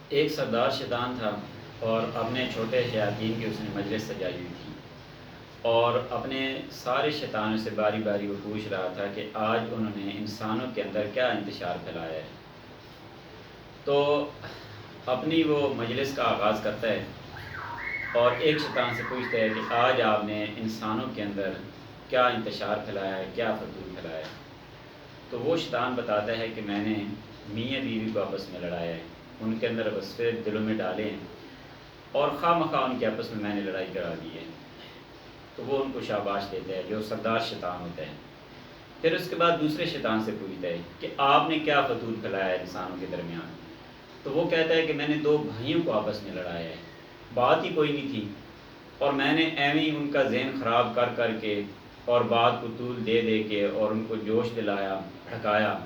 ایک سردار شیطان تھا اور اپنے چھوٹے شیاطین کی اس نے مجلس سجائی ہوئی تھی، اور اپنے سارے شیطانوں سے باری باری وہ پوچھ رہا تھا کہ آج انہوں نے انسانوں کے اندر کیا انتشار پھیلایا ہے۔ تو اپنی وہ مجلس کا آغاز کرتا ہے اور ایک شیطان سے پوچھتا ہے کہ آج آپ نے انسانوں کے اندر کیا انتشار پھیلایا ہے، کیا فتور پھیلایا ہے۔ تو وہ شیطان بتاتا ہے کہ میں نے میاں بیوی کو آپس میں لڑایا ہے، ان کے اندر وسوسے دلوں میں ڈالے ہیں اور خواہ مخواہ ان کے آپس میں نے لڑائی کرا دی ہے۔ تو وہ ان کو شاباش دیتا ہے جو سردار شیطان ہوتا ہے۔ پھر اس کے بعد دوسرے شیطان سے پوچھتا ہے کہ آپ نے کیا فتور پھیلایا ہے انسانوں کے درمیان۔ تو وہ کہتا ہے کہ میں نے دو بھائیوں کو آپس میں لڑایا ہے، بات ہی کوئی نہیں تھی، اور میں نے ایویں ہی ان کا ذہن خراب کر کر کے اور بات کو طول دے دے کے اور ان کو جوش دلایا، بھڑکایا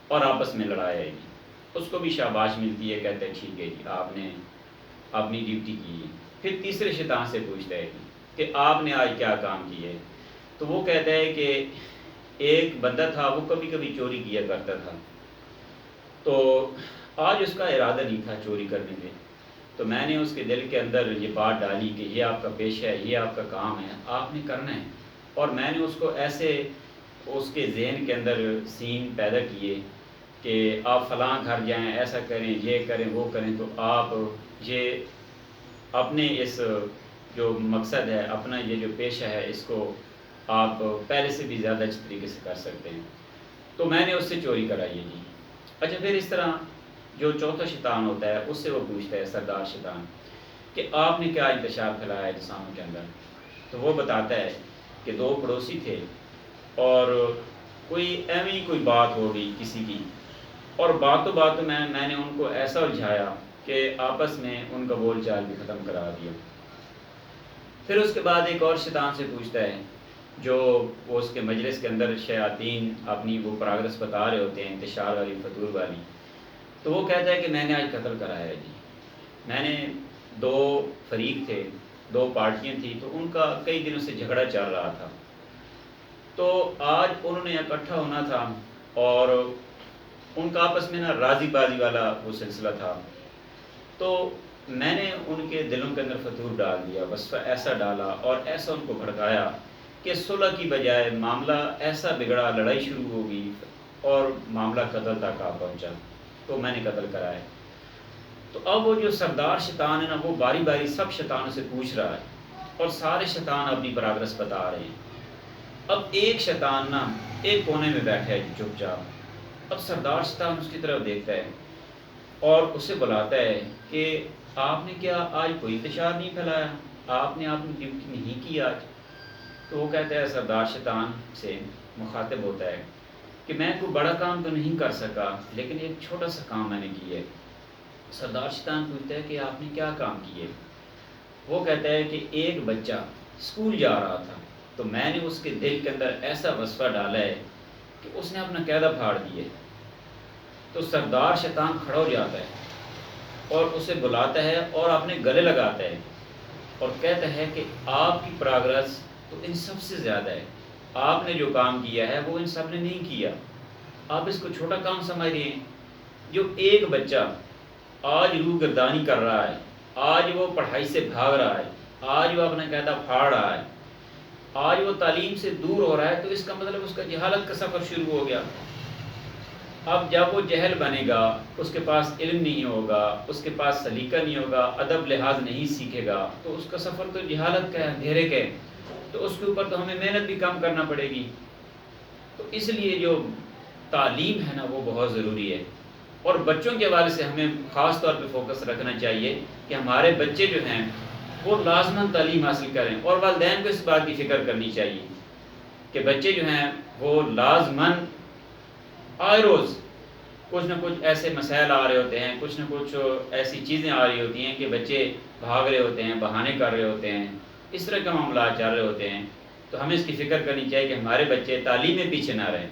اور آپس میں لڑایا ہی۔ اس کو بھی شاباش ملتی ہے، کہتے ہیں ٹھیک ہے جی آپ نے اپنی ڈیوٹی کی ہے۔ پھر تیسرے شیطان سے پوچھتا ہے کہ آپ نے آج کیا کام کیے۔ تو وہ کہتا ہے کہ ایک بندہ تھا، وہ کبھی کبھی چوری کیا کرتا تھا، تو آج اس کا ارادہ نہیں تھا چوری کرنے کے، تو میں نے اس کے دل کے اندر یہ بات ڈالی کہ یہ آپ کا پیشہ ہے، یہ آپ کا کام ہے، آپ نے کرنا ہے، اور میں نے اس کو ایسے اس کے ذہن کے اندر سین پیدا کیے کہ آپ فلاں گھر جائیں، ایسا کریں، یہ کریں، وہ کریں، تو آپ یہ اپنے اس جو مقصد ہے، اپنا یہ جو پیشہ ہے، اس کو آپ پہلے سے بھی زیادہ اچھے طریقے سے کر سکتے ہیں۔ تو میں نے اس سے چوری کرائی ہے جی۔ اچھا، پھر اس طرح جو چوتھا شیطان ہوتا ہے اس سے وہ پوچھتا ہے سردار شیطان کہ آپ نے کیا انتشار پھیلایا ہے انسانوں کے اندر۔ تو وہ بتاتا ہے کہ دو پڑوسی تھے اور کوئی ایویں کوئی بات ہو گئی کسی کی، اور باتوں باتوں میں نے ان کو ایسا الجھایا کہ آپس میں ان کا بول چال بھی ختم کرا دیا۔ پھر اس کے بعد ایک اور شیطان سے پوچھتا ہے جو وہ اس کے مجلس کے اندر شیاطین اپنی وہ پراگرس بتا رہے ہوتے ہیں، انتشار والی، فتور والی۔ تو وہ کہتا ہے کہ میں نے آج قتل کرایا ہے جی۔ میں نے دو فریق تھے، دو پارٹیاں تھیں، تو ان کا کئی دنوں سے جھگڑا چل رہا تھا، تو آج انہوں نے اکٹھا ہونا تھا اور ان کا آپس میں راضی بازی والا وہ سلسلہ تھا، تو میں نے ان کے دلوں کے اندر فتور ڈال دیا، وصفہ ایسا ڈالا اور ایسا ان کو بھڑکایا کہ صلح کی بجائے معاملہ ایسا بگڑا، لڑائی شروع ہو گئی اور معاملہ قتل تک آ پہنچا، تو میں نے قتل کرایا۔ تو اب وہ جو سردار شیطان ہے نا، وہ باری باری سب شیطانوں سے پوچھ رہا ہے اور سارے شیطان اپنی پراگرس بتا رہے ہیں۔ اب ایک شیطان نا ایک کونے میں بیٹھا ہے چپ چاپ۔ اب سردار شیطان اس کی طرف دیکھتا ہے اور اسے بلاتا ہے کہ آپ نے کیا آج کوئی انتشار نہیں پھیلایا، آپ نے اپنی ڈیوٹی نہیں کی آج۔ تو وہ کہتا ہے، سردار شیطان سے مخاطب ہوتا ہے کہ میں کوئی بڑا کام تو نہیں کر سکا، لیکن ایک چھوٹا سا کام میں نے کیا ہے۔ سردار شیطان پوچھتا ہے کہ آپ نے کیا کام کیے۔ وہ کہتا ہے کہ ایک بچہ اسکول جا رہا تھا، تو میں نے اس کے دل کے اندر ایسا وصفہ ڈالا ہے کہ اس نے اپنا قیدا پھاڑ دیے۔ تو سردار شیطان کھڑا ہو جاتا ہے اور اسے بلاتا ہے اور اپنے گلے لگاتا ہے اور کہتا ہے کہ آپ کی پراگرس تو ان سب سے زیادہ ہے، آپ نے جو کام کیا ہے وہ ان سب نے نہیں کیا، آپ اس کو چھوٹا کام سمجھ رہے ہیں۔ جو ایک بچہ آج روح گردانی کر رہا ہے، آج وہ پڑھائی سے بھاگ رہا ہے، آج وہ اپنا قاعدہ پھاڑ رہا ہے، آج وہ تعلیم سے دور ہو رہا ہے، تو اس کا مطلب اس کا جہالت کا سفر شروع ہو گیا۔ اب جب وہ جہل بنے گا، اس کے پاس علم نہیں ہوگا، اس کے پاس سلیقہ نہیں ہوگا، ادب لحاظ نہیں سیکھے گا، تو اس کا سفر تو جہالت کا ہے، اندھیرے کا ہے، تو اس کے اوپر تو ہمیں محنت بھی کم کرنا پڑے گی۔ تو اس لیے جو تعلیم ہے نا وہ بہت ضروری ہے، اور بچوں کے حوالے سے ہمیں خاص طور پہ فوکس رکھنا چاہیے کہ ہمارے بچے جو ہیں وہ لازماً تعلیم حاصل کریں، اور والدین کو اس بات کی فکر کرنی چاہیے کہ بچے جو ہیں وہ لازماً آئے روز کچھ نہ کچھ ایسے مسائل آ رہے ہوتے ہیں، کچھ نہ کچھ ایسی چیزیں آ رہی ہوتی ہیں کہ بچے بھاگ رہے ہوتے ہیں، بہانے کر رہے ہوتے ہیں، اس طرح کے معاملات چل رہے ہوتے ہیں، تو ہمیں اس کی فکر کرنی چاہیے کہ ہمارے بچے تعلیم میں پیچھے نہ رہیں۔